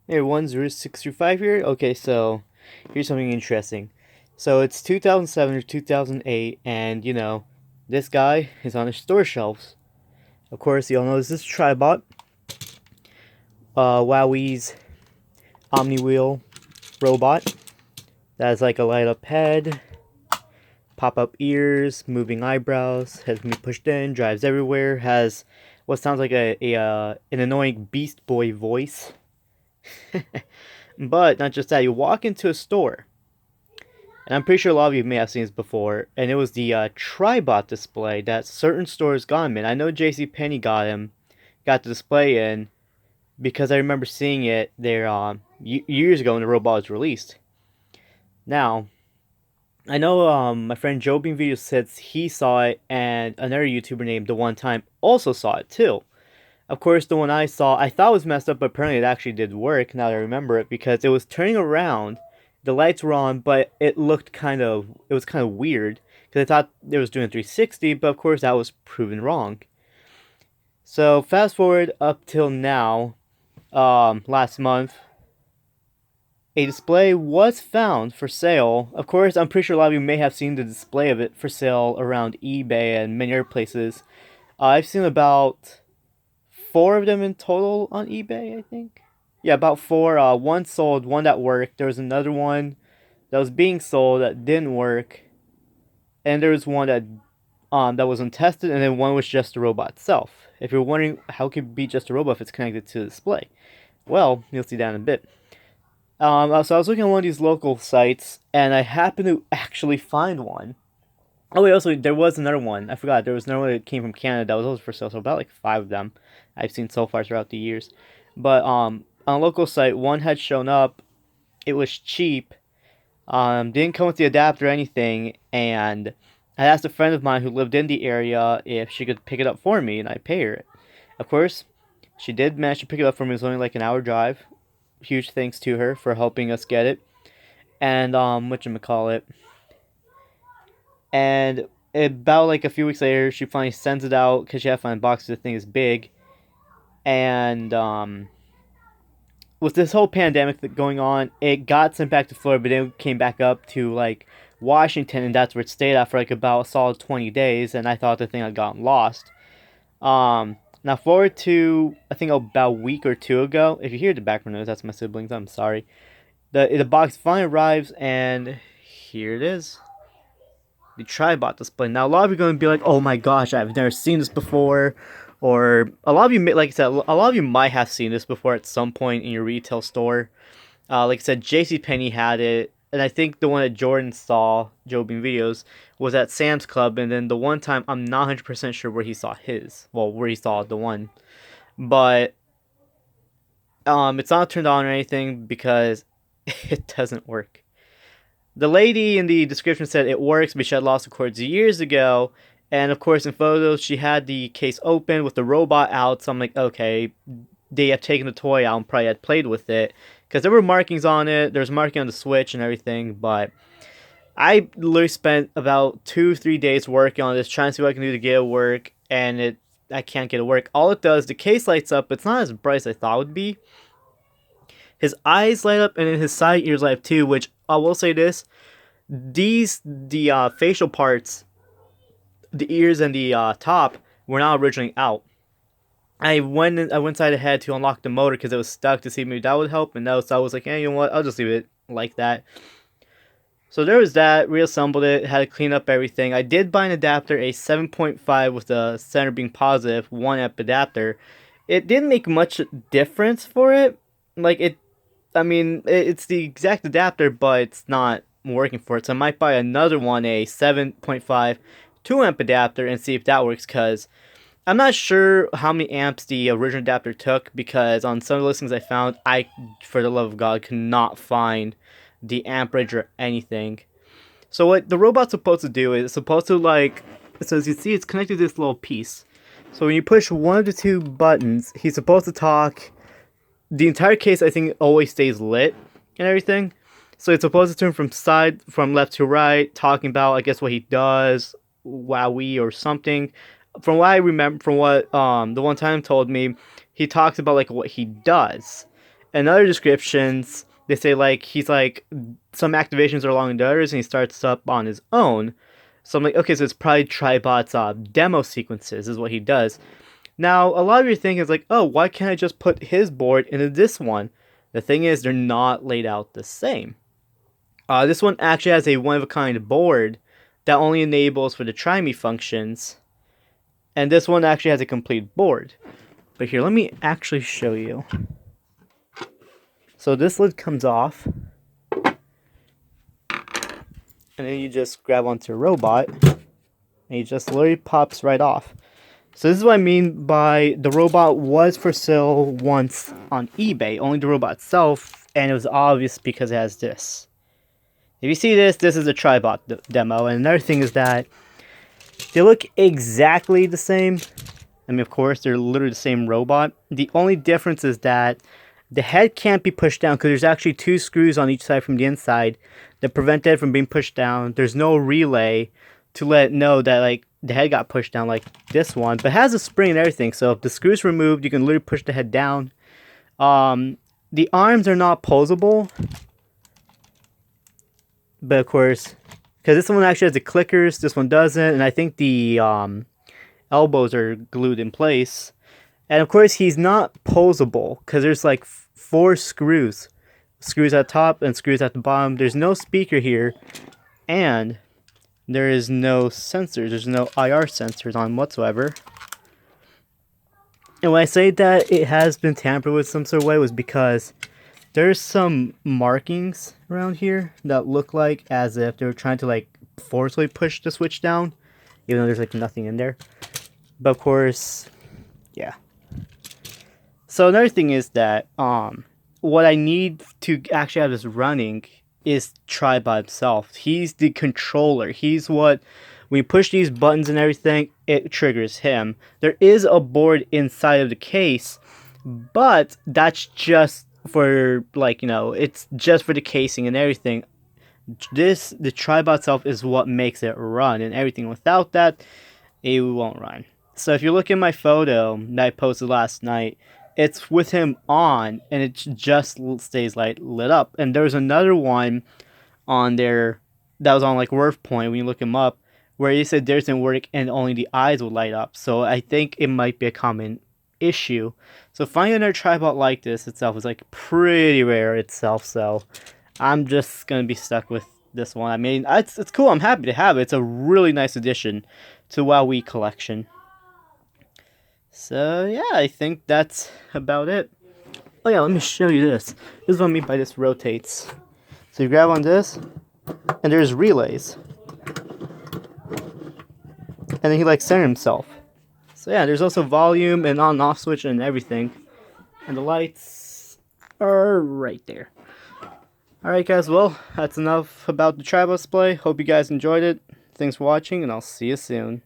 Hey, 1065 here. Okay, so here's something interesting. So it's 2007 or 2008, and this guy is on his store shelves. Of course, you all know this is Tribot, WowWee's Omni Wheel robot. That has like a light up head, pop up ears, moving eyebrows, has me pushed in, drives everywhere, has what sounds like an annoying Beast Boy voice. But not just that, you walk into a store. And I'm pretty sure a lot of you may have seen this before, and it was the Tribot display that certain stores got him in. I know JCPenney got the display in because I remember seeing it there years ago when the robot was released. Now, I know my friend Joe Bean Video says he saw it, and another YouTuber named The One Time also saw it too. Of course, the one I saw, I thought was messed up, but apparently it actually did work now that I remember it because it was turning around, the lights were on, but it was kind of weird because I thought it was doing 360, but of course that was proven wrong. So fast forward up till now, last month, a display was found for sale. Of course, I'm pretty sure a lot of you may have seen the display of it for sale around eBay and many other places. I've seen about four of them in total on eBay, I think. Yeah, about four. One sold, one that worked. There was another one that was being sold that didn't work, and there was one that was untested, and then one was just the robot itself. If you're wondering how it could be just a robot if it's connected to the display, well, you'll see that in a bit. So I was looking at one of these local sites, and I happened to actually find one. Oh wait, also there was another one. I forgot there was another one that came from Canada that was also for sale. So about like five of them I've seen so far throughout the years. But on a local site, one had shown up. It was cheap. Didn't come with the adapter or anything, and I asked a friend of mine who lived in the area if she could pick it up for me, and I pay her. Of course, she did manage to pick it up for me. It was only like an hour drive. Huge thanks to her for helping us get it. And whatchamacallit. And about like a few weeks later, she finally sends it out because she had to find a box. The thing is big, and with this whole pandemic going on, it got sent back to Florida, but then came back up to like Washington, and that's where it stayed at for like about a solid 20 days. And I thought the thing had gotten lost. Now forward to I think about a week or two ago. If you hear the background noise, that's my siblings. I'm sorry. The box finally arrives, and here it is, the Tribot display. Now, a lot of you are going to be like, "Oh my gosh, I've never seen this before," or a lot of you, like I said, a lot of you might have seen this before at some point in your retail store. Like I said, JCPenney had it, and I think the one that Jordan saw, Joe Bean Videos, was at Sam's Club, and then the one time I'm not 100% sure where he saw his. Well, where he saw the one, but it's not turned on or anything because it doesn't work. The lady in the description said it works, but she had lost the cords years ago. And of course, in photos, she had the case open with the robot out. So I'm like, okay, they have taken the toy out and probably had played with it. Because there were markings on it. There's marking on the switch and everything. But I literally spent about 2-3 days working on this, trying to see what I can do to get it work. And I can't get it work. All it does, the case lights up. It's not as bright as I thought it would be. His eyes light up and then his side ears light up too, which I will say this. The facial parts, the ears and the top, were not originally out. I went inside the head to unlock the motor because it was stuck to see if maybe that would help, and so I was like, hey, you know what? I'll just leave it like that. So there was that. Reassembled it. Had to clean up everything. I did buy an adapter, a 7.5 with the center being positive, 1 amp adapter. It didn't make much difference for it. Like it, I mean, it's the exact adapter, but it's not working for it. So I might buy another one, a 7.5 2 amp adapter, and see if that works. Because I'm not sure how many amps the original adapter took. Because on some of the listings I found, I, for the love of God, could not find the amperage or anything. So what the robot's supposed to do is it's supposed to like. So as you see, it's connected to this little piece. So when you push one of the two buttons, he's supposed to talk. The entire case, I think, always stays lit and everything. So it's supposed to turn from left to right, talking about, I guess, what he does, WowWee or something. From what I remember, from what the one time told me, he talks about like what he does, In other descriptions, they say like he's like some activations are longer than others, and he starts up on his own. So I'm like, okay, so it's probably Tribot's demo sequences is what he does. Now, a lot of your thinking is like, oh, why can't I just put his board into this one? The thing is, they're not laid out the same. This one actually has a one-of-a-kind board that only enables for the try me functions. And this one actually has a complete board. But here, let me actually show you. So this lid comes off. And then you just grab onto a robot. And he just literally pops right off. So this is what I mean by the robot was for sale once on eBay. Only the robot itself. And it was obvious because it has this. If you see this, this is a Tribot demo. And another thing is that they look exactly the same. I mean, of course, they're literally the same robot. The only difference is that the head can't be pushed down because there's actually 2 screws on each side from the inside that prevent it from being pushed down. There's no relay to let it know that like the head got pushed down like this one, but it has a spring and everything. So if the screw's removed, you can literally push the head down. The arms are not posable, but of course, because this one actually has the clickers, this one doesn't, and I think the elbows are glued in place. And of course, he's not posable because there's like 4 screws. Screws at the top and screws at the bottom. There's no speaker here. And there is no sensors. There's no IR sensors on whatsoever. And when I say that it has been tampered with some sort of way was because there's some markings around here that look like as if they were trying to like forcefully push the switch down. Even though there's like nothing in there. But of course, yeah. So another thing is that what I need to actually have this running is Tribot himself. He's the controller. He's what, when you push these buttons and everything, it triggers him. There is a board inside of the case, but that's just for like, you know, it's just for the casing and everything. The Tribot itself is what makes it run, and everything without that, it won't run. So if you look at my photo that I posted last night, it's with him on, and it just stays like lit up. And there's another one on there that was on like Worth Point when you look him up, where he said theirs didn't work and only the eyes would light up. So I think it might be a common issue. So finding another Tribot like this itself is like pretty rare itself. So I'm just gonna be stuck with this one. I mean, it's cool. I'm happy to have it. It's a really nice addition to WowWee collection. So yeah, I think that's about it. Oh yeah, let me show you this. This is what I mean by this rotates. So you grab on this, and there's relays. And then he like center himself. So yeah, there's also volume and on and off switch and everything. And the lights are right there. Alright guys, well, that's enough about the Tribot display. Hope you guys enjoyed it. Thanks for watching, and I'll see you soon.